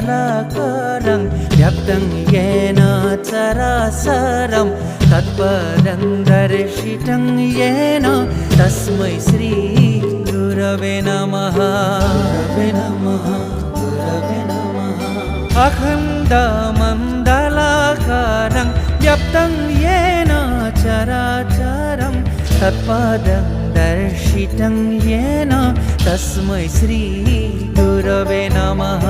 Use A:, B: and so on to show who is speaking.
A: मण्डलाकारं व्याप्तं येन चराचरं तत्पदं दर्शितं येन तस्मै श्री गुरवे नमः। अखण्डमण्डलाकारं व्याप्तं येन चराचरं तत्पदं दर्शितं येन तस्मै श्री गुरवे नमः।